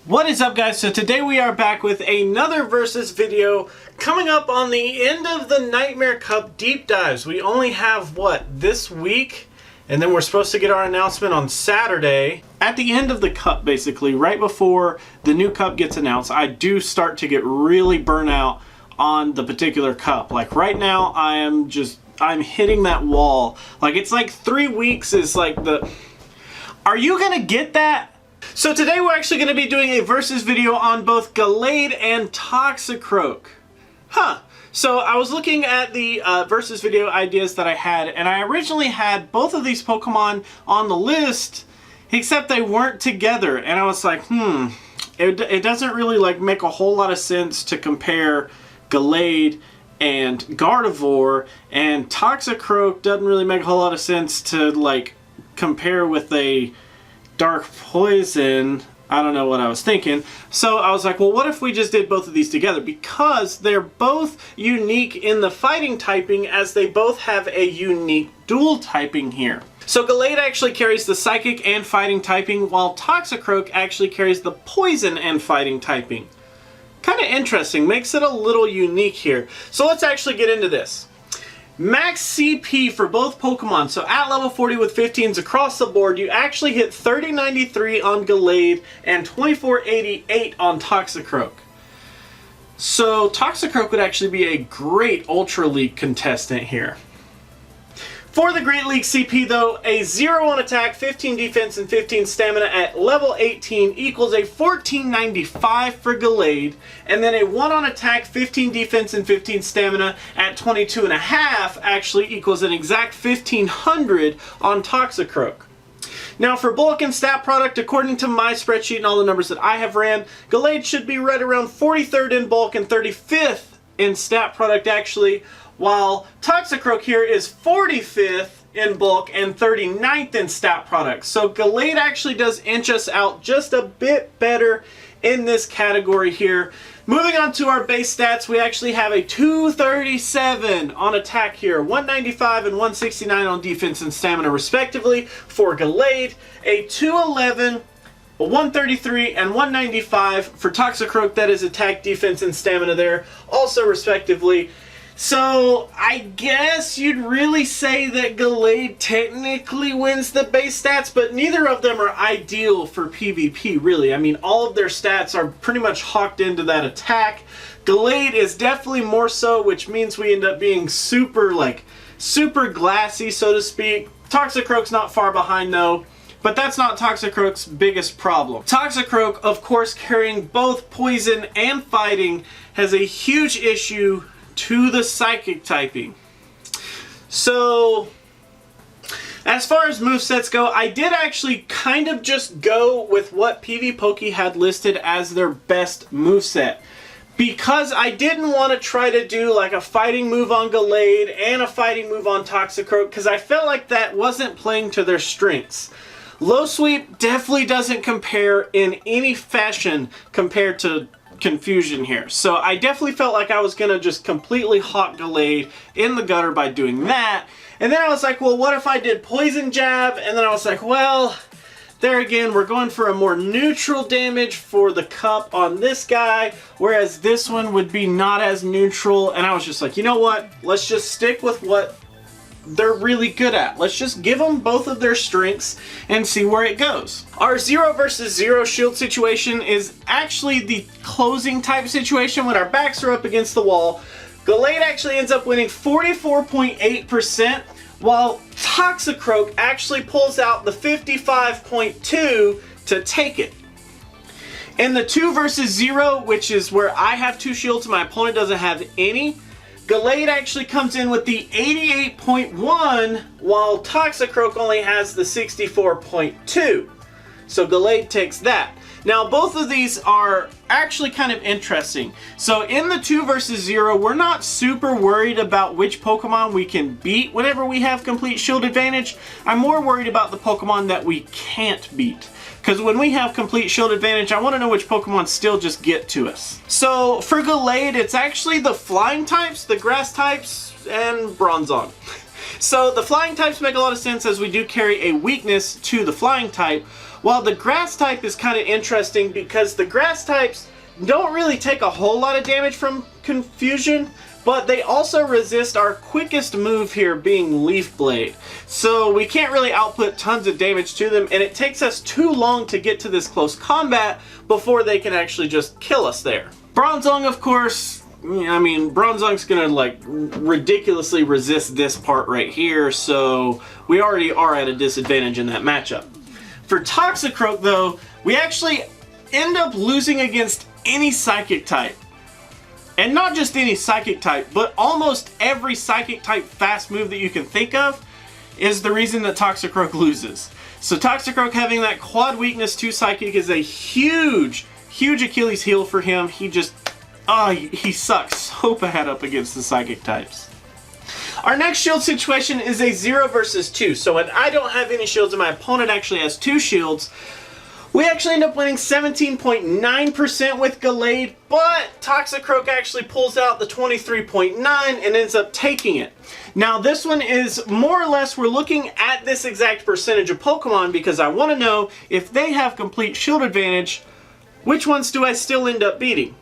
What is up, guys? So today we are back with another versus video coming up on the end of the Nightmare Cup deep dives. We only have, what, this week? And then we're supposed to get our announcement on Saturday. At the end of the cup, basically, right before the new cup gets announced, I do start to get really burnt out on the particular cup. Like right now, I'm hitting that wall. Like it's like 3 weeks is like the... Are you gonna get that? So today we're actually going to be doing a versus video on both Gallade and Toxicroak. So I was looking at the versus video ideas that I had, and I originally had both of these Pokemon on the list, except they weren't together. And I was like, it doesn't really like make a whole lot of sense to compare Gallade and Gardevoir, and Toxicroak doesn't really make a whole lot of sense to like compare with a Dark Poison. I don't know what I was thinking. So I was like, well, what if we just did both of these together? Because they're both unique in the fighting typing, as they both have a unique dual typing here. So Gallade actually carries the psychic and fighting typing, while Toxicroak actually carries the poison and fighting typing. Kind of interesting, makes it a little unique here. So let's actually get into this. Max CP for both Pokemon. So at level 40 with 15s across the board, you actually hit 3093 on Gallade and 2488 on Toxicroak. So Toxicroak would actually be a great Ultra League contestant here. For the Great League CP though, a 0 on attack, 15 defense, and 15 stamina at level 18 equals a 1495 for Gallade, and then a 1 on attack, 15 defense, and 15 stamina at 22.5 actually equals an exact 1500 on Toxicroak. Now for bulk and stat product, according to my spreadsheet and all the numbers that I have ran, Gallade should be right around 43rd in bulk and 35th in stat product actually, while Toxicroak here is 45th in bulk and 39th in stat product. So Gallade actually does inch us out just a bit better in this category here. Moving on to our base stats, we actually have a 237 on attack here, 195 and 169 on defense and stamina respectively for Gallade, a 211, a 133 and 195 for Toxicroak. That is attack, defense, and stamina there also respectively. So I guess you'd really say that Gallade technically wins the base stats, but neither of them are ideal for PvP really. I mean, all of their stats are pretty much hawked into that attack. Gallade is definitely more so, which means we end up being super glassy, so to speak. Toxicroak's not far behind though, but that's not Toxicroak's biggest problem. Toxicroak, of course, carrying both poison and fighting, has a huge issue to the psychic typing. So as far as movesets go, I did actually kind of just go with what PvPoke had listed as their best moveset, because I didn't want to try to do like a fighting move on Gallade and a fighting move on Toxicroak, because I felt like that wasn't playing to their strengths. Low Sweep definitely doesn't compare in any fashion compared to Confusion here. So I definitely felt like I was going to just completely hawk Gallade in the gutter by doing that. And then I was like, well, what if I did Poison Jab? And then I was like, well, there again, we're going for a more neutral damage for the cup on this guy, whereas this one would be not as neutral. And I was just like, you know what? Let's just stick with what they're really good at. Let's just give them both of their strengths and see where it goes. Our 0 versus 0 shield situation is actually the closing type situation when our backs are up against the wall. Gallade actually ends up winning 44.8%, while Toxicroak actually pulls out the 55.2 to take it. In the 2 versus 0, which is where I have 2 shields and my opponent doesn't have any, Gallade actually comes in with the 88.1, while Toxicroak only has the 64.2. So Gallade takes that. Now both of these are actually kind of interesting. So in the 2 versus 0, we're not super worried about which Pokemon we can beat whenever we have complete shield advantage. I'm more worried about the Pokemon that we can't beat. Because when we have complete shield advantage, I want to know which Pokemon still just get to us. So for Gallade, it's actually the flying types, the grass types, and Bronzong. So the flying types make a lot of sense, as we do carry a weakness to the flying type, While the grass type is kind of interesting because the grass types don't really take a whole lot of damage from confusion, but they also resist our quickest move here being Leaf Blade. So we can't really output tons of damage to them, and it takes us too long to get to this close combat before they can actually just kill us there. Bronzong, of course, I mean, Bronzong's gonna like ridiculously resist this part right here, so we already are at a disadvantage in that matchup. For Toxicroak though, we actually end up losing against any psychic type. And not just any psychic type, but almost every psychic type fast move that you can think of is the reason that Toxicroak loses. So Toxicroak having that quad weakness to psychic is a huge Achilles heel for him. He just, he sucks so bad up against the psychic types. Our next shield situation is a 0 versus 2. So when I don't have any shields and my opponent actually has 2 shields, we actually end up winning 17.9% with Gallade, but Toxicroak actually pulls out the 23.9 and ends up taking it. Now this one is more or less, we're looking at this exact percentage of Pokemon because I want to know if they have complete shield advantage, which ones do I still end up beating?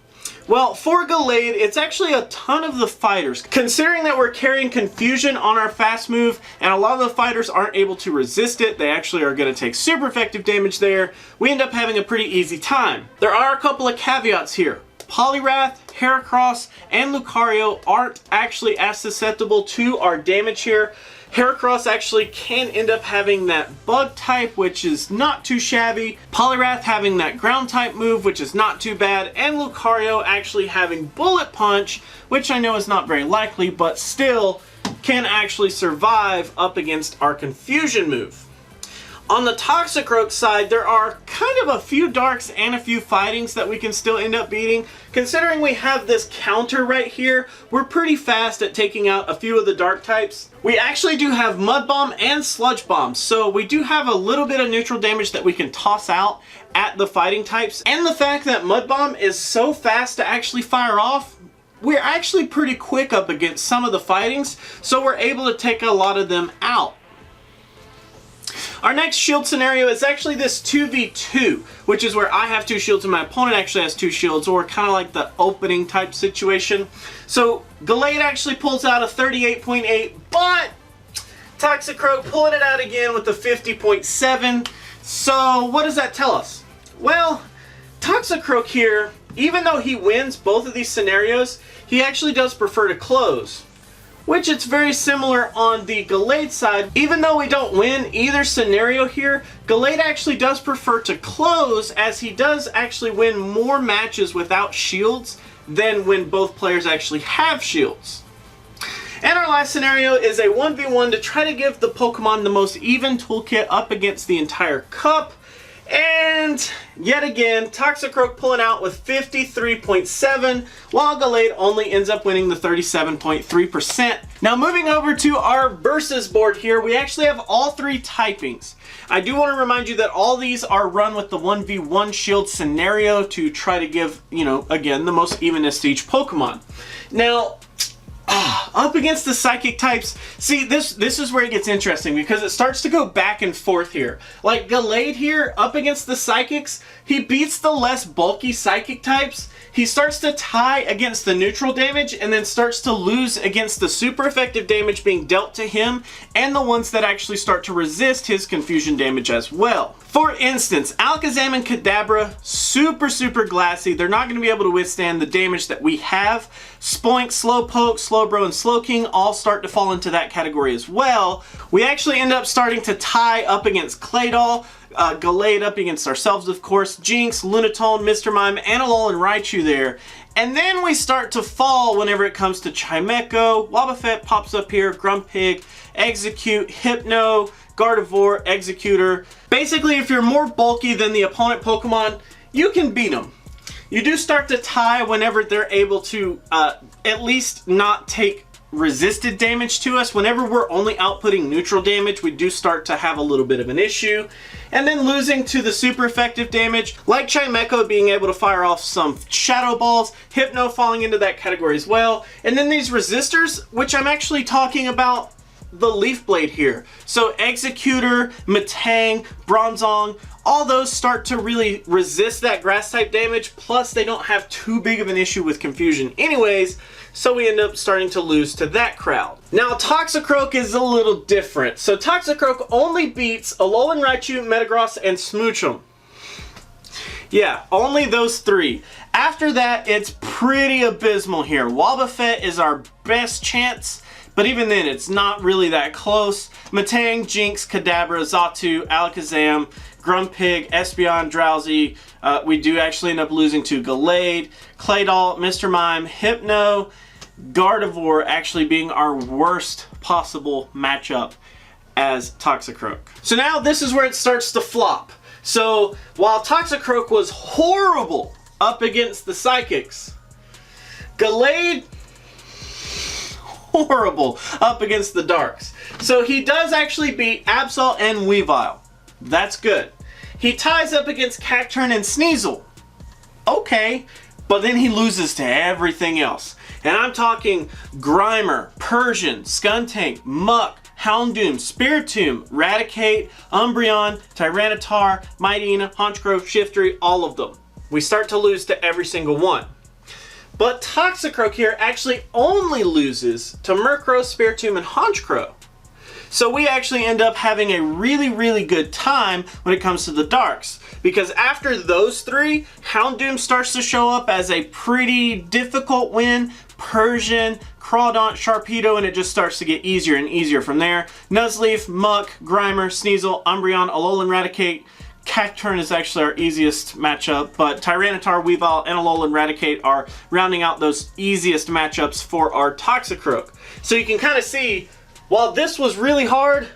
Well, for Gallade, it's actually a ton of the fighters. Considering that we're carrying Confusion on our fast move, and a lot of the fighters aren't able to resist it, they actually are going to take super effective damage there, we end up having a pretty easy time. There are a couple of caveats here. Poliwrath, Heracross, and Lucario aren't actually as susceptible to our damage here. Heracross actually can end up having that bug type, which is not too shabby. Poliwrath having that ground type move, which is not too bad. And Lucario actually having bullet punch, which I know is not very likely, but still can actually survive up against our confusion move. On the Toxicroak side, there are kind of a few darks and a few fightings that we can still end up beating. Considering we have this counter right here, we're pretty fast at taking out a few of the dark types. We actually do have Mud Bomb and Sludge Bomb, so we do have a little bit of neutral damage that we can toss out at the fighting types. And the fact that Mud Bomb is so fast to actually fire off, we're actually pretty quick up against some of the fightings, so we're able to take a lot of them out. Our next shield scenario is actually this 2v2, which is where I have 2 shields and my opponent actually has 2 shields, or kind of like the opening type situation. So Gallade actually pulls out a 38.8, but Toxicroak pulling it out again with the 50.7. So what does that tell us? Well, Toxicroak here, even though he wins both of these scenarios, he actually does prefer to close. Which it's very similar on the Gallade side. Even though we don't win either scenario here, Gallade actually does prefer to close, as he does actually win more matches without shields than when both players actually have shields. And our last scenario is a 1v1 to try to give the Pokemon the most even toolkit up against the entire cup. And yet again, Toxicroak pulling out with 53.7, while Gallade only ends up winning the 37.3%. Now moving over to our versus board here, we actually have all 3 typings. I do want to remind you that all these are run with the 1v1 shield scenario to try to give, again, the most evenness to each Pokemon. Now, up against the psychic types, see, this is where it gets interesting because it starts to go back and forth here. Like Gallade here, up against the psychics, he beats the less bulky psychic types. He starts to tie against the neutral damage and then starts to lose against the super effective damage being dealt to him and the ones that actually start to resist his confusion damage as well. For instance, Alakazam and Kadabra, super glassy. They're not going to be able to withstand the damage that we have. Spoink, Slowpoke, Slowbro, and Slowking all start to fall into that category as well. We actually end up starting to tie up against Claydol, Gallade up against ourselves, of course, Jinx, Lunatone, Mr. Mime, Anilol, and Raichu there. And then we start to fall whenever it comes to Chimecho, Wobbuffet pops up here, Grumpig, Execute, Hypno, Gardevoir, Executor. Basically, if you're more bulky than the opponent Pokemon, you can beat them. You do start to tie whenever they're able to at least not take resisted damage to us. Whenever we're only outputting neutral damage, we do start to have a little bit of an issue. And then losing to the super effective damage, like Chimecho being able to fire off some Shadow Balls, Hypno falling into that category as well. And then these resistors, which I'm actually talking about the Leaf Blade here. So Executor, Matang, Bronzong, all those start to really resist that grass type damage, plus they don't have too big of an issue with confusion anyways, so we end up starting to lose to that crowd. Now Toxicroak is a little different. So Toxicroak only beats Alolan Raichu, Metagross, and Smoochum. Yeah, only those three. After that, it's pretty abysmal here. Wobbuffet is our best chance, but even then, it's not really that close. Matang, Jinx, Kadabra, Xatu, Alakazam, Grumpig, Espeon, Drowsy. We do actually end up losing to Gallade, Claydol, Mr. Mime, Hypno, Gardevoir actually being our worst possible matchup as Toxicroak. So now this is where it starts to flop. So while Toxicroak was horrible up against the Psychics, Gallade, horrible up against the Darks. So he does actually beat Absol and Weavile. That's good. He ties up against Cacturne and Sneasel. Okay, but then he loses to everything else. And I'm talking Grimer, Persian, Skuntank, Muck, Houndoom, Spiritomb, Raticate, Umbreon, Tyranitar, Mightyena, Honchkrow, Shiftry, all of them. We start to lose to every single one. But Toxicroak here actually only loses to Murkrow, Spiritomb, and Honchkrow. So we actually end up having a really, really good time when it comes to the Darks. Because after those three, Houndoom starts to show up as a pretty difficult win. Persian, Crawdaunt, Sharpedo, and it just starts to get easier and easier from there. Nuzleaf, Muck, Grimer, Sneasel, Umbreon, Alolan Raticate. Cacturne is actually our easiest matchup, but Tyranitar, Weavile, and Alolan Raticate are rounding out those easiest matchups for our Toxicroak. So you can kind of see, while this was really hard,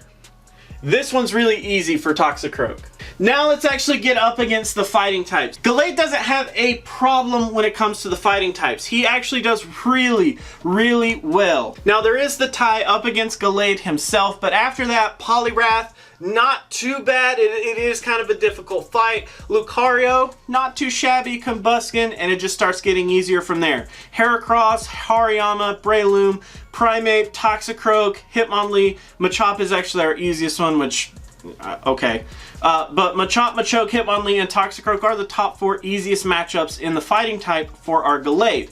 this one's really easy for Toxicroak. Now let's actually get up against the fighting types. Gallade doesn't have a problem when it comes to the fighting types. He actually does really, really well. Now there is the tie up against Gallade himself, but after that, Poliwrath, not too bad. It is kind of a difficult fight. Lucario, not too shabby. Combusken, and it just starts getting easier from there. Heracross, Hariyama, Breloom, Primeape, Toxicroak, Hitmonlee. Machop is actually our easiest one, which, okay. But Machop, Machoke, Hitmonlee, and Toxicroak are the top 4 easiest matchups in the fighting type for our Gallade.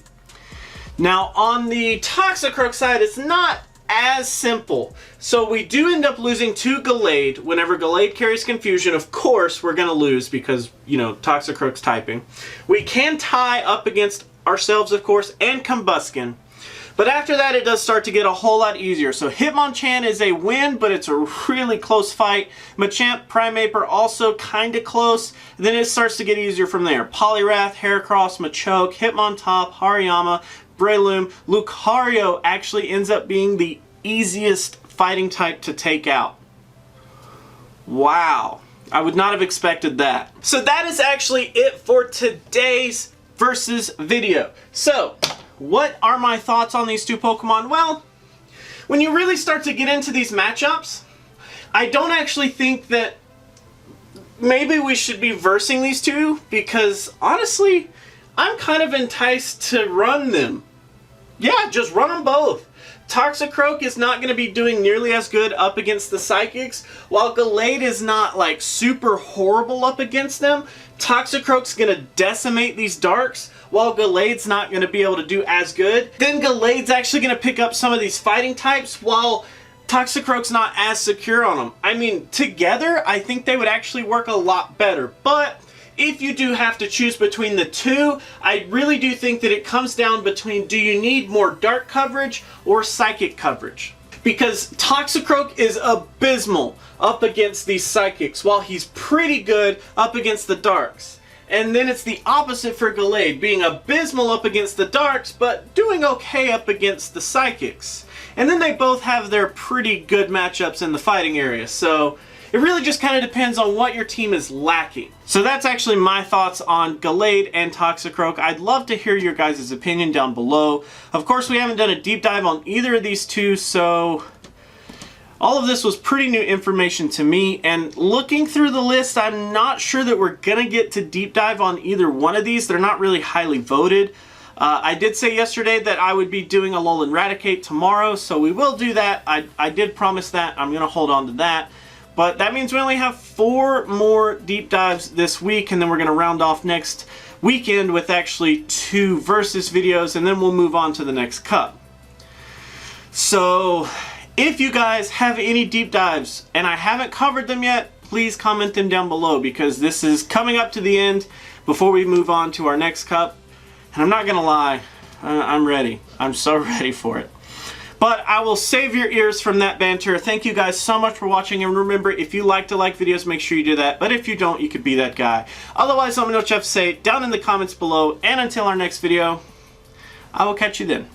Now on the Toxicroak side, it's not as simple. So we do end up losing to Gallade. Whenever Gallade carries Confusion, of course we're gonna lose because, you know, Toxicroak's typing. We can tie up against ourselves, of course, and Combusken. But after that, it does start to get a whole lot easier. So Hitmonchan is a win, but it's a really close fight. Machamp, Primeape are also kind of close. Then it starts to get easier from there. Poliwrath, Heracross, Machoke, Hitmontop, Hariyama, Breloom. Lucario actually ends up being the easiest fighting type to take out. Wow. I would not have expected that. So that is actually it for today's versus video. So, what are my thoughts on these two Pokemon? Well, when you really start to get into these matchups, I don't actually think that maybe we should be versing these two, because honestly, I'm kind of enticed to run them. Yeah, just run them both. Toxicroak is not going to be doing nearly as good up against the Psychics, while Gallade is not like super horrible up against them. Toxicroak's going to decimate these Darks, while Gallade's not going to be able to do as good. Then Gallade's actually going to pick up some of these fighting types, while Toxicroak's not as secure on them. I mean, together, I think they would actually work a lot better. But if you do have to choose between the two, I really do think that it comes down between, do you need more Dark coverage or Psychic coverage? Because Toxicroak is abysmal up against these Psychics, while he's pretty good up against the Darks. And then it's the opposite for Gallade, being abysmal up against the Darks, but doing okay up against the Psychics. And then they both have their pretty good matchups in the fighting area, so it really just kind of depends on what your team is lacking. So that's actually my thoughts on Gallade and Toxicroak. I'd love to hear your guys' opinion down below. Of course, we haven't done a deep dive on either of these two, so all of this was pretty new information to me, and looking through the list, I'm not sure that we're gonna get to deep dive on either one of these. They're not really highly voted. I did say yesterday that I would be doing a Alolan Raticate tomorrow, so we will do that. I did promise that. I'm going to hold on to that. But that means we only have 4 more deep dives this week, and then we're going to round off next weekend with actually 2 versus videos, and then we'll move on to the next cup. So if you guys have any deep dives and I haven't covered them yet, please comment them down below, because this is coming up to the end before we move on to our next cup. And I'm not gonna lie, I'm ready. I'm so ready for it. But I will save your ears from that banter. Thank you guys so much for watching, and remember, if you like to like videos, make sure you do that. But if you don't, you could be that guy. Otherwise, let me know what you have to say down in the comments below. And until our next video, I will catch you then.